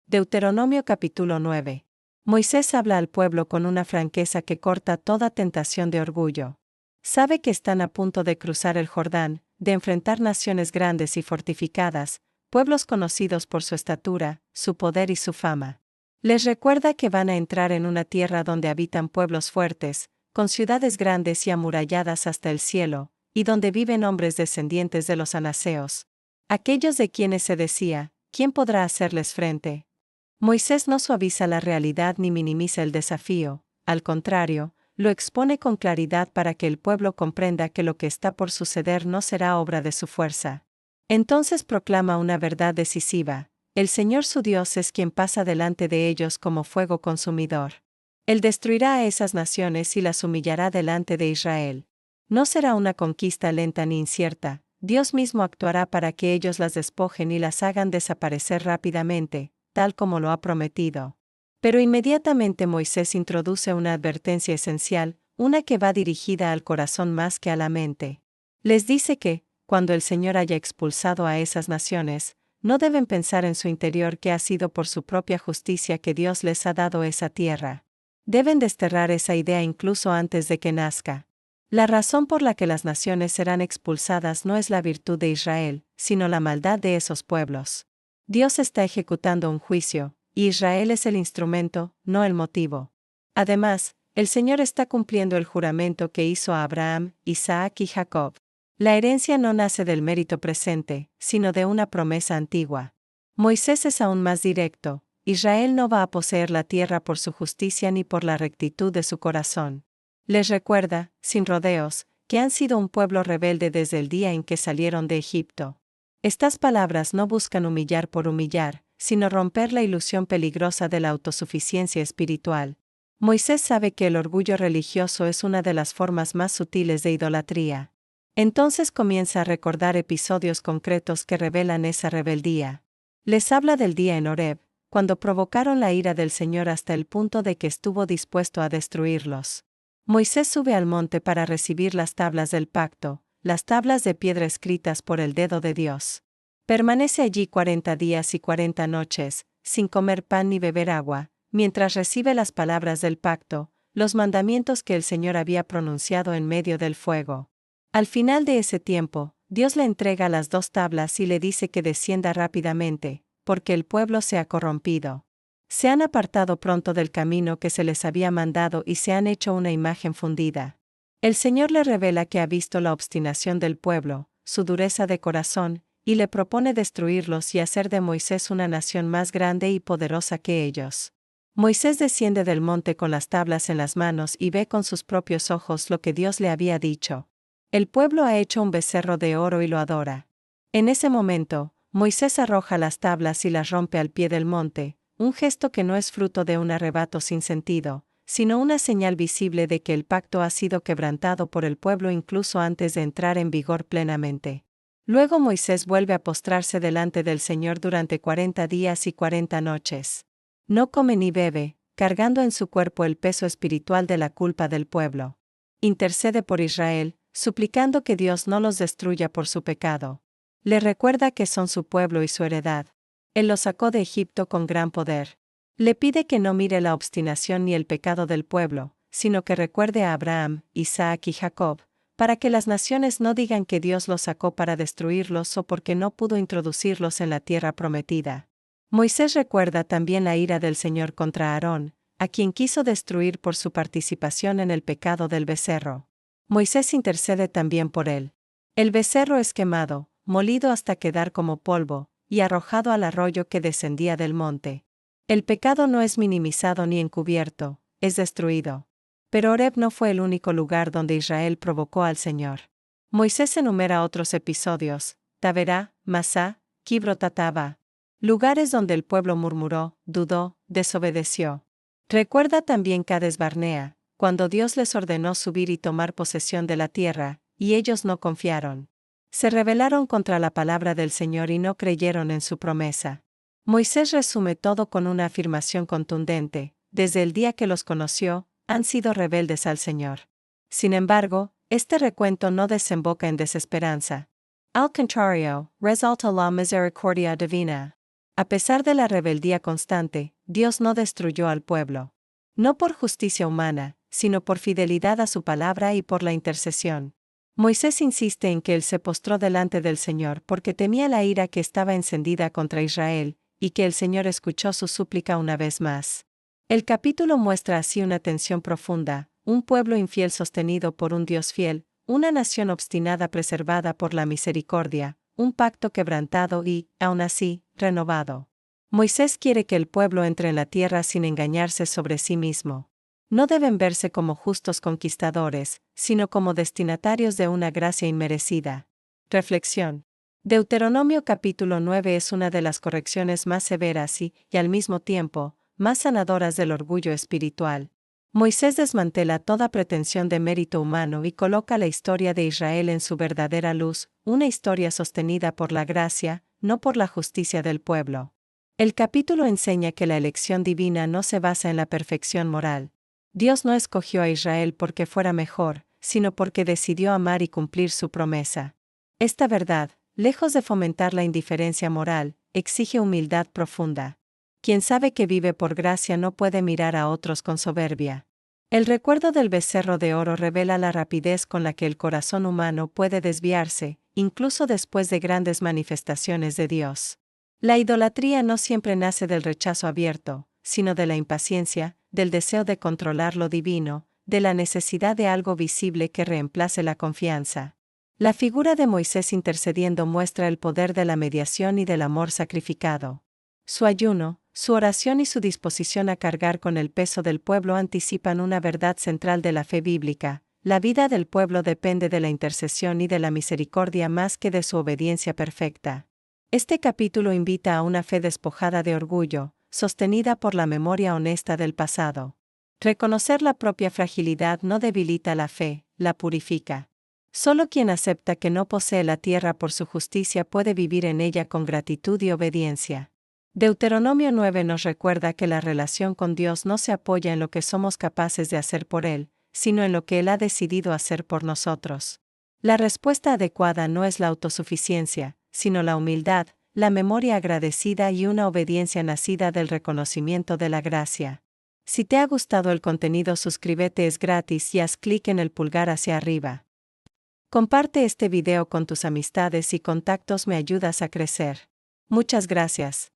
Deuteronomio capítulo 9. Moisés habla al pueblo con una franqueza que corta toda tentación de orgullo. Sabe que están a punto de cruzar el Jordán, de enfrentar naciones grandes y fortificadas, pueblos conocidos por su estatura, su poder y su fama. Les recuerda que van a entrar en una tierra donde habitan pueblos fuertes, con ciudades grandes y amuralladas hasta el cielo, y donde viven hombres descendientes de los anaseos. Aquellos de quienes se decía, ¿quién podrá hacerles frente? Moisés no suaviza la realidad ni minimiza el desafío, al contrario, lo expone con claridad para que el pueblo comprenda que lo que está por suceder no será obra de su fuerza. Entonces proclama una verdad decisiva: el Señor su Dios es quien pasa delante de ellos como fuego consumidor. Él destruirá a esas naciones y las humillará delante de Israel. No será una conquista lenta ni incierta, Dios mismo actuará para que ellos las despojen y las hagan desaparecer rápidamente, tal como lo ha prometido. Pero inmediatamente Moisés introduce una advertencia esencial, una que va dirigida al corazón más que a la mente. Les dice que, cuando el Señor haya expulsado a esas naciones, no deben pensar en su interior que ha sido por su propia justicia que Dios les ha dado esa tierra. Deben desterrar esa idea incluso antes de que nazca. La razón por la que las naciones serán expulsadas no es la virtud de Israel, sino la maldad de esos pueblos. Dios está ejecutando un juicio, y Israel es el instrumento, no el motivo. Además, el Señor está cumpliendo el juramento que hizo a Abraham, Isaac y Jacob. La herencia no nace del mérito presente, sino de una promesa antigua. Moisés es aún más directo: Israel no va a poseer la tierra por su justicia ni por la rectitud de su corazón. Les recuerda, sin rodeos, que han sido un pueblo rebelde desde el día en que salieron de Egipto. Estas palabras no buscan humillar por humillar, sino romper la ilusión peligrosa de la autosuficiencia espiritual. Moisés sabe que el orgullo religioso es una de las formas más sutiles de idolatría. Entonces comienza a recordar episodios concretos que revelan esa rebeldía. Les habla del día en Horeb, cuando provocaron la ira del Señor hasta el punto de que estuvo dispuesto a destruirlos. Moisés sube al monte para recibir las tablas del pacto, las tablas de piedra escritas por el dedo de Dios. Permanece allí 40 días y 40 noches, sin comer pan ni beber agua, mientras recibe las palabras del pacto, los mandamientos que el Señor había pronunciado en medio del fuego. Al final de ese tiempo, Dios le entrega las 2 tablas y le dice que descienda rápidamente, porque el pueblo se ha corrompido. Se han apartado pronto del camino que se les había mandado y se han hecho una imagen fundida. El Señor le revela que ha visto la obstinación del pueblo, su dureza de corazón, y le propone destruirlos y hacer de Moisés una nación más grande y poderosa que ellos. Moisés desciende del monte con las tablas en las manos y ve con sus propios ojos lo que Dios le había dicho. El pueblo ha hecho un becerro de oro y lo adora. En ese momento, Moisés arroja las tablas y las rompe al pie del monte, un gesto que no es fruto de un arrebato sin sentido, sino una señal visible de que el pacto ha sido quebrantado por el pueblo incluso antes de entrar en vigor plenamente. Luego Moisés vuelve a postrarse delante del Señor durante 40 días y 40 noches. No come ni bebe, cargando en su cuerpo el peso espiritual de la culpa del pueblo. Intercede por Israel, suplicando que Dios no los destruya por su pecado. Le recuerda que son su pueblo y su heredad. Él los sacó de Egipto con gran poder. Le pide que no mire la obstinación ni el pecado del pueblo, sino que recuerde a Abraham, Isaac y Jacob, para que las naciones no digan que Dios los sacó para destruirlos o porque no pudo introducirlos en la tierra prometida. Moisés recuerda también la ira del Señor contra Aarón, a quien quiso destruir por su participación en el pecado del becerro. Moisés intercede también por él. El becerro es quemado, molido hasta quedar como polvo, y arrojado al arroyo que descendía del monte. El pecado no es minimizado ni encubierto, es destruido. Pero Horeb no fue el único lugar donde Israel provocó al Señor. Moisés enumera otros episodios: Taberá, Masá, Kibrotataba. Lugares donde el pueblo murmuró, dudó, desobedeció. Recuerda también Cades Barnea, cuando Dios les ordenó subir y tomar posesión de la tierra, y ellos no confiaron. Se rebelaron contra la palabra del Señor y no creyeron en su promesa. Moisés resume todo con una afirmación contundente: desde el día que los conoció, han sido rebeldes al Señor. Sin embargo, este recuento no desemboca en desesperanza. Al contrario, resalta la misericordia divina. A pesar de la rebeldía constante, Dios no destruyó al pueblo. No por justicia humana, sino por fidelidad a su palabra y por la intercesión. Moisés insiste en que él se postró delante del Señor porque temía la ira que estaba encendida contra Israel, y que el Señor escuchó su súplica una vez más. El capítulo muestra así una tensión profunda, un pueblo infiel sostenido por un Dios fiel, una nación obstinada preservada por la misericordia, un pacto quebrantado y, aun así, renovado. Moisés quiere que el pueblo entre en la tierra sin engañarse sobre sí mismo. No deben verse como justos conquistadores, sino como destinatarios de una gracia inmerecida. Reflexión. Deuteronomio capítulo 9 es una de las correcciones más severas y, al mismo tiempo, más sanadoras del orgullo espiritual. Moisés desmantela toda pretensión de mérito humano y coloca la historia de Israel en su verdadera luz, una historia sostenida por la gracia, no por la justicia del pueblo. El capítulo enseña que la elección divina no se basa en la perfección moral. Dios no escogió a Israel porque fuera mejor, sino porque decidió amar y cumplir su promesa. Esta verdad, lejos de fomentar la indiferencia moral, exige humildad profunda. Quien sabe que vive por gracia no puede mirar a otros con soberbia. El recuerdo del becerro de oro revela la rapidez con la que el corazón humano puede desviarse, incluso después de grandes manifestaciones de Dios. La idolatría no siempre nace del rechazo abierto, sino de la impaciencia, del deseo de controlar lo divino, de la necesidad de algo visible que reemplace la confianza. La figura de Moisés intercediendo muestra el poder de la mediación y del amor sacrificado. Su ayuno, su oración y su disposición a cargar con el peso del pueblo anticipan una verdad central de la fe bíblica: la vida del pueblo depende de la intercesión y de la misericordia más que de su obediencia perfecta. Este capítulo invita a una fe despojada de orgullo, sostenida por la memoria honesta del pasado. Reconocer la propia fragilidad no debilita la fe, la purifica. Solo quien acepta que no posee la tierra por su justicia puede vivir en ella con gratitud y obediencia. Deuteronomio 9 nos recuerda que la relación con Dios no se apoya en lo que somos capaces de hacer por Él, sino en lo que Él ha decidido hacer por nosotros. La respuesta adecuada no es la autosuficiencia, sino la humildad, la memoria agradecida y una obediencia nacida del reconocimiento de la gracia. Si te ha gustado el contenido, suscríbete, es gratis y haz clic en el pulgar hacia arriba. Comparte este video con tus amistades y contactos, me ayudas a crecer. Muchas gracias.